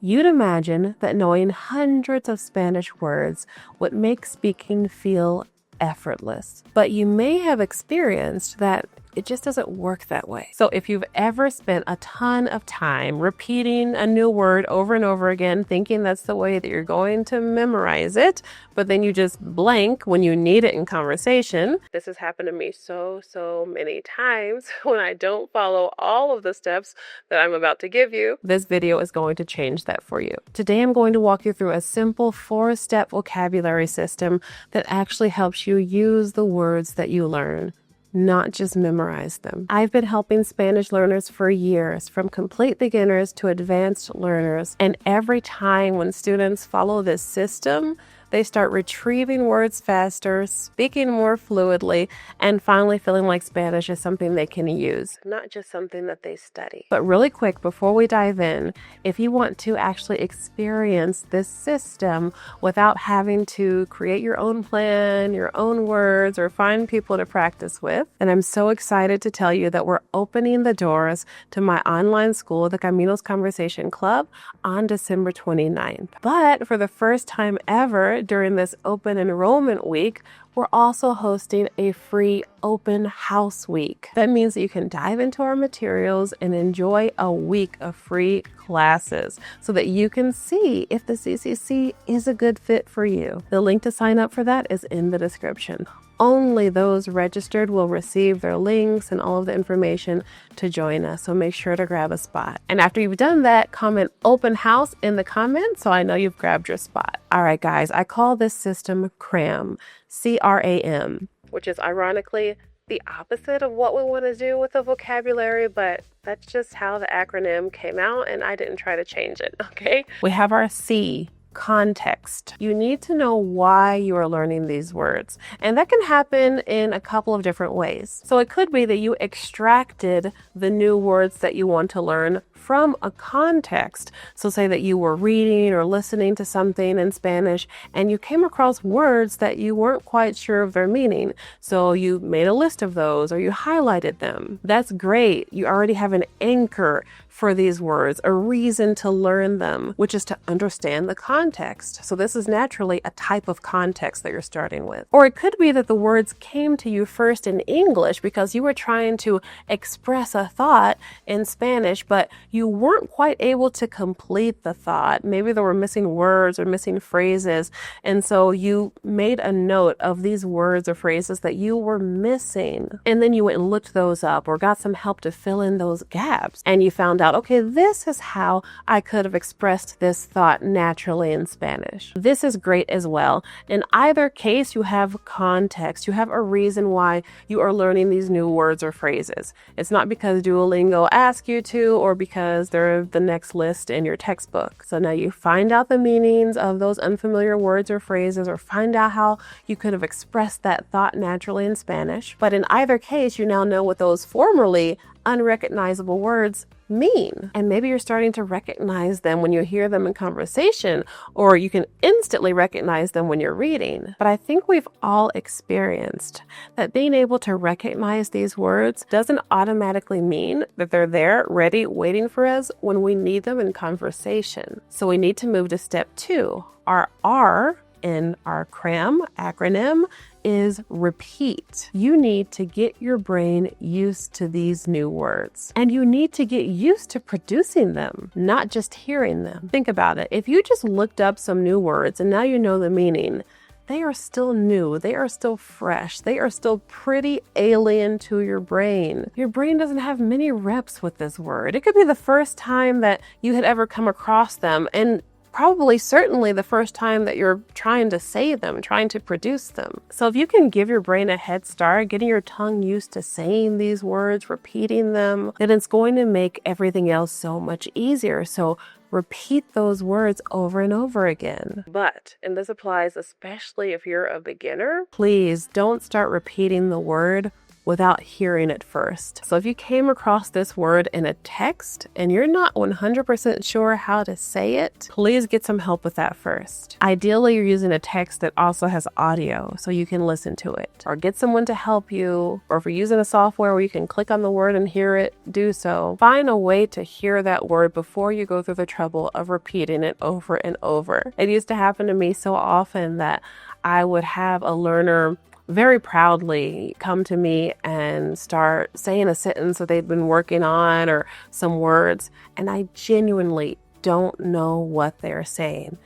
You'd imagine that knowing hundreds of Spanish words would make speaking feel effortless, but you may have experienced that it just doesn't work that way. So if you've ever spent a ton of time repeating a new word over and over again, thinking that's the way that you're going to memorize it, but then you just blank when you need it in conversation. This has happened to me so many times when I don't follow all of the steps that I'm about to give you. This video is going to change that for you. Today, I'm going to walk you through a simple 4-step vocabulary system that actually helps you use the words that you learn, not just memorize them. I've been helping Spanish learners for years, from complete beginners to advanced learners. And every time when students follow this system, they start retrieving words faster, speaking more fluidly, and finally feeling like Spanish is something they can use, not just something that they study. But really quick, before we dive in, if you want to actually experience this system without having to create your own plan, your own words, or find people to practice with, then I'm so excited to tell you that we're opening the doors to my online school, the Caminos Conversation Club, on December 29th. But for the first time ever, during this open enrollment week, we're also hosting a free open house week. That means that you can dive into our materials and enjoy a week of free classes so that you can see if the CCC is a good fit for you. The link to sign up for that is in the description. Only those registered will receive their links and all of the information to join us. So make sure to grab a spot. And after you've done that, comment open house in the comments so I know you've grabbed your spot. All right, guys, I call this system CRAM, C-R-A-M, which is ironically the opposite of what we want to do with the vocabulary, but that's just how the acronym came out and I didn't try to change it, okay? We have our C, context. You need to know why you are learning these words. And that can happen in a couple of different ways. So it could be that you extracted the new words that you want to learn from a context. So say that you were reading or listening to something in Spanish and you came across words that you weren't quite sure of their meaning. So you made a list of those or you highlighted them. That's great. You already have an anchor for these words, a reason to learn them, which is to understand the context. So this is naturally a type of context that you're starting with. Or it could be that the words came to you first in English because you were trying to express a thought in Spanish, but you weren't quite able to complete the thought. Maybe there were missing words or missing phrases. And so you made a note of these words or phrases that you were missing. And then you went and looked those up or got some help to fill in those gaps. And you found out, okay, this is how I could have expressed this thought naturally in Spanish. This is great as well. In either case, you have context. You have a reason why you are learning these new words or phrases. It's not because Duolingo asked you to or because they're the next list in your textbook. So now you find out the meanings of those unfamiliar words or phrases or find out how you could have expressed that thought naturally in Spanish. But in either case, you now know what those formerly unrecognizable words mean. And maybe you're starting to recognize them when you hear them in conversation, or you can instantly recognize them when you're reading. But I think we've all experienced that being able to recognize these words doesn't automatically mean that they're there, ready, waiting for us when we need them in conversation. So we need to move to step 2. Our R in our CRAM acronym is repeat. You need to get your brain used to these new words. And you need to get used to producing them, not just hearing them. Think about it. If you just looked up some new words and now you know the meaning, they are still new. They are still fresh. They are still pretty alien to your brain. Your brain doesn't have many reps with this word. It could be the first time that you had ever come across them, and probably certainly the first time that you're trying to say them, trying to produce them. So if you can give your brain a head start, getting your tongue used to saying these words, repeating them, then it's going to make everything else so much easier. So repeat those words over and over again. But, and this applies especially if you're a beginner, please don't start repeating the word without hearing it first. So if you came across this word in a text and you're not 100% sure how to say it, please get some help with that first. Ideally, you're using a text that also has audio so you can listen to it, or get someone to help you, or if you're using a software where you can click on the word and hear it, do so. Find a way to hear that word before you go through the trouble of repeating it over and over. It used to happen to me so often that I would have a learner very proudly come to me and start saying a sentence that they've been working on or some words, and I genuinely don't know what they're saying.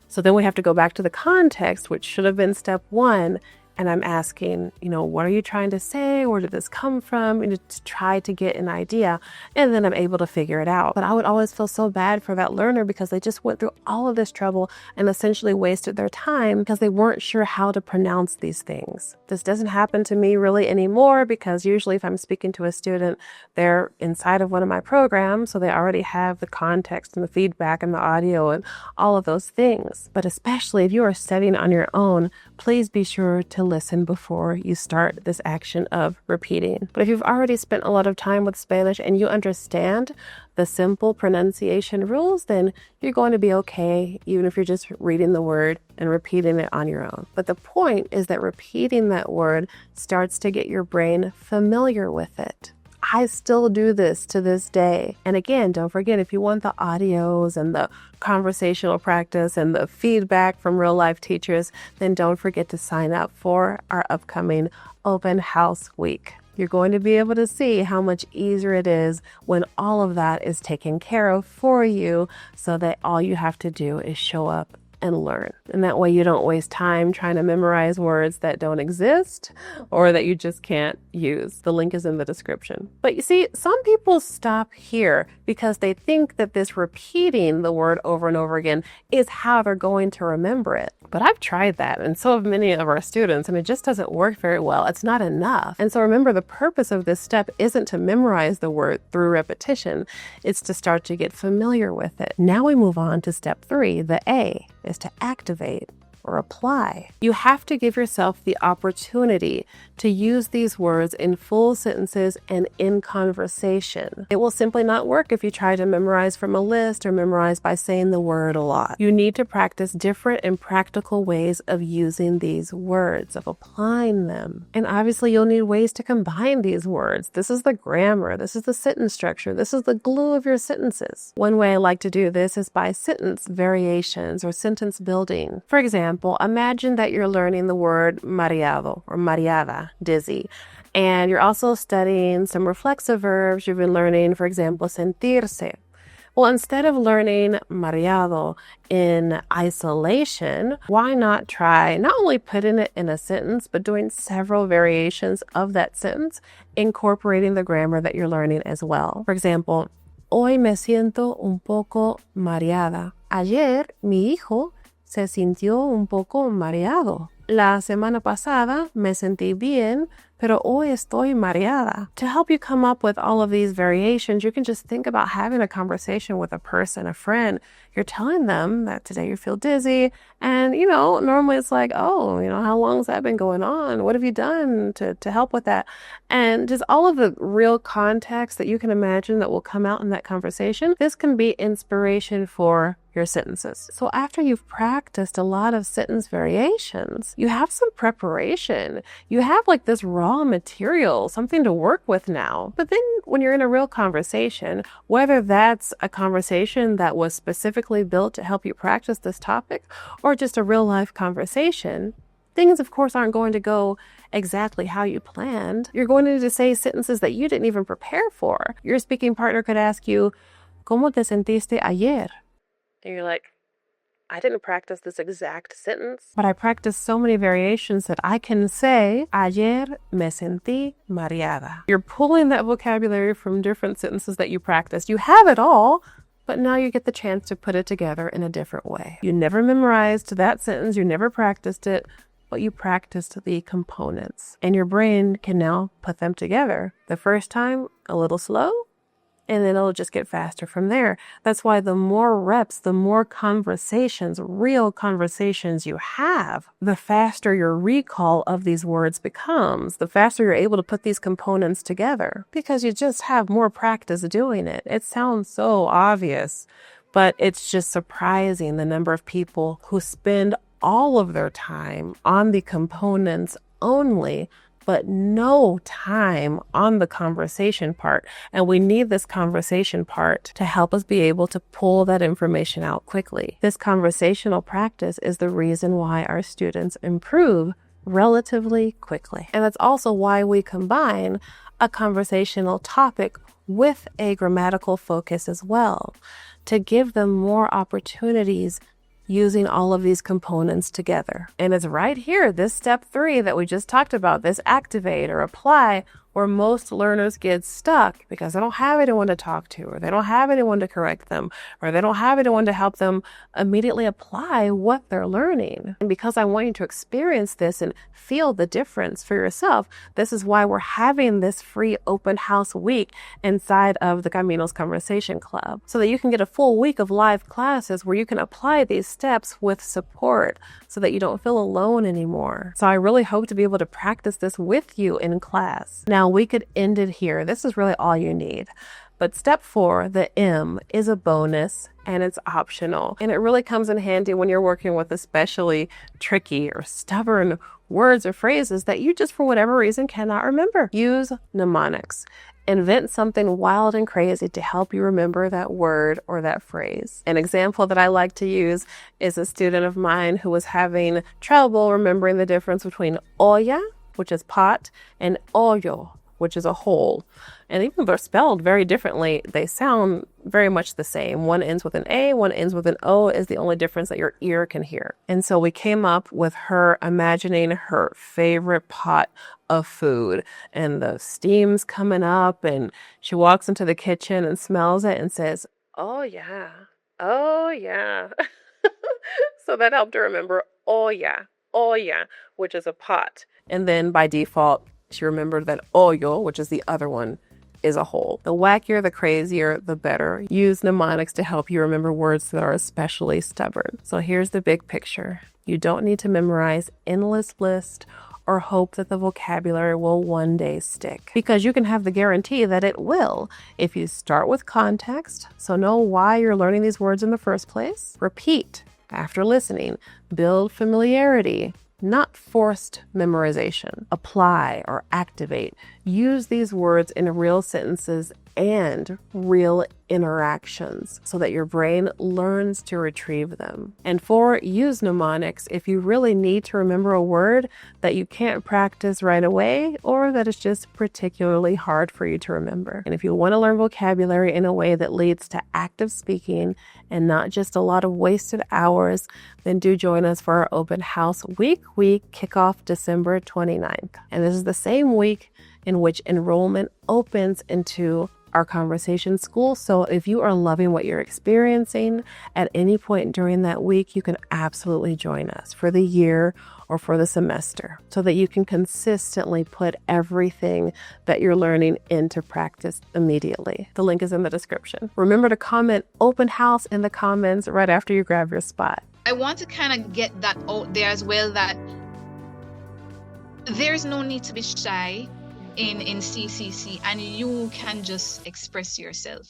So then we have to go back to the context, which should have been step one. And I'm asking, what are you trying to say? Where did this come from? To try to get an idea. And then I'm able to figure it out. But I would always feel so bad for that learner because they just went through all of this trouble and essentially wasted their time because they weren't sure how to pronounce these things. This doesn't happen to me really anymore because usually if I'm speaking to a student, they're inside of one of my programs. So they already have the context and the feedback and the audio and all of those things. But especially if you are studying on your own, please be sure to listen before you start this action of repeating. But if you've already spent a lot of time with Spanish and you understand the simple pronunciation rules, then you're going to be okay, even if you're just reading the word and repeating it on your own. But the point is that repeating that word starts to get your brain familiar with it. I still do this to this day. And again, don't forget, if you want the audios and the conversational practice and the feedback from real life teachers, then don't forget to sign up for our upcoming open house week. You're going to be able to see how much easier it is when all of that is taken care of for you, so that all you have to do is show up and learn. And that way you don't waste time trying to memorize words that don't exist or that you just can't use. The link is in the description. But you see, some people stop here because they think that this repeating the word over and over again is how they're going to remember it. But I've tried that, and so have many of our students, and it just doesn't work very well. It's not enough. And so remember, the purpose of this step isn't to memorize the word through repetition. It's to start to get familiar with it. Now we move on to step 3. The A is to activate or apply. You have to give yourself the opportunity to use these words in full sentences and in conversation. It will simply not work if you try to memorize from a list or memorize by saying the word a lot. You need to practice different and practical ways of using these words, of applying them. And obviously you'll need ways to combine these words. This is the grammar, this is the sentence structure, this is the glue of your sentences. One way I like to do this is by sentence variations or sentence building. For example, imagine that you're learning the word mareado or mareada, dizzy, and you're also studying some reflexive verbs. You've been learning, for example, sentirse. Well, instead of learning mareado in isolation, why not try not only putting it in a sentence, but doing several variations of that sentence, incorporating the grammar that you're learning as well. For example, hoy me siento un poco mareada. Ayer mi hijo se sintió un poco mareado. La semana pasada me sentí bien, pero hoy estoy mareada. To help you come up with all of these variations, you can just think about having a conversation with a person, a friend. You're telling them that today you feel dizzy, and normally it's like, how long has that been going on? What have you done to help with that? And just all of the real context that you can imagine that will come out in that conversation. This can be inspiration for your sentences. So after you've practiced a lot of sentence variations, you have some preparation. You have like this raw material, something to work with now. But then when you're in a real conversation, whether that's a conversation that was specifically built to help you practice this topic or just a real life conversation, things of course aren't going to go exactly how you planned. You're going to need to say sentences that you didn't even prepare for. Your speaking partner could ask you, ¿Cómo te sentiste ayer? And you're like, I didn't practice this exact sentence, but I practiced so many variations that I can say, ayer me sentí mareada. You're pulling that vocabulary from different sentences that you practiced. You have it all, but now you get the chance to put it together in a different way. You never memorized that sentence, you never practiced it, but you practiced the components. And your brain can now put them together. The first time, a little slow, And then it'll just get faster from there. That's why the more reps, the more conversations, real conversations you have, the faster your recall of these words becomes, the faster you're able to put these components together because you just have more practice doing it. It sounds so obvious, but it's just surprising the number of people who spend all of their time on the components only, but no time on the conversation part. And we need this conversation part to help us be able to pull that information out quickly. This conversational practice is the reason why our students improve relatively quickly. And that's also why we combine a conversational topic with a grammatical focus as well, to give them more opportunities using all of these components together. And it's right here, this step 3 that we just talked about, this activate or apply, where most learners get stuck because they don't have anyone to talk to, or they don't have anyone to correct them, or they don't have anyone to help them immediately apply what they're learning. And because I want you to experience this and feel the difference for yourself, this is why we're having this free open house week inside of the Camino's Conversation Club, so that you can get a full week of live classes where you can apply these steps with support so that you don't feel alone anymore. So I really hope to be able to practice this with you in class. Now we could end it here. This is really all you need. But step 4, the M, is a bonus and it's optional. And it really comes in handy when you're working with especially tricky or stubborn words or phrases that you just for whatever reason cannot remember. Use mnemonics. Invent something wild and crazy to help you remember that word or that phrase. An example that I like to use is a student of mine who was having trouble remembering the difference between olla, which is pot, and hoyo, which is a hole. And even though they're spelled very differently, they sound very much the same. One ends with an A, one ends with an O is the only difference that your ear can hear. And so we came up with her imagining her favorite pot of food, and the steam's coming up, and she walks into the kitchen and smells it and says, "Oh yeah, oh yeah." So that helped her remember oh yeah, which is a pot. And then by default, she remembered that hoyo, which is the other one, is a hole. The wackier, the crazier, the better. Use mnemonics to help you remember words that are especially stubborn. So here's the big picture. You don't need to memorize endless list or hope that the vocabulary will one day stick, because you can have the guarantee that it will if you start with context, so know why you're learning these words in the first place. Repeat after listening. Build familiarity, not forced memorization. Apply or activate. Use these words in real sentences and real interactions so that your brain learns to retrieve them. And 4, use mnemonics if you really need to remember a word that you can't practice right away or that is just particularly hard for you to remember. And if you want to learn vocabulary in a way that leads to active speaking and not just a lot of wasted hours, then do join us for our open house week kickoff December 29th. And this is the same week in which enrollment opens into our conversation school. So if you are loving what you're experiencing at any point during that week, you can absolutely join us for the year or for the semester so that you can consistently put everything that you're learning into practice immediately. The link is in the description. Remember to comment open house in the comments right after you grab your spot. I want to kind of get that out there as well, that there's no need to be shy in CCC, and you can just express yourself.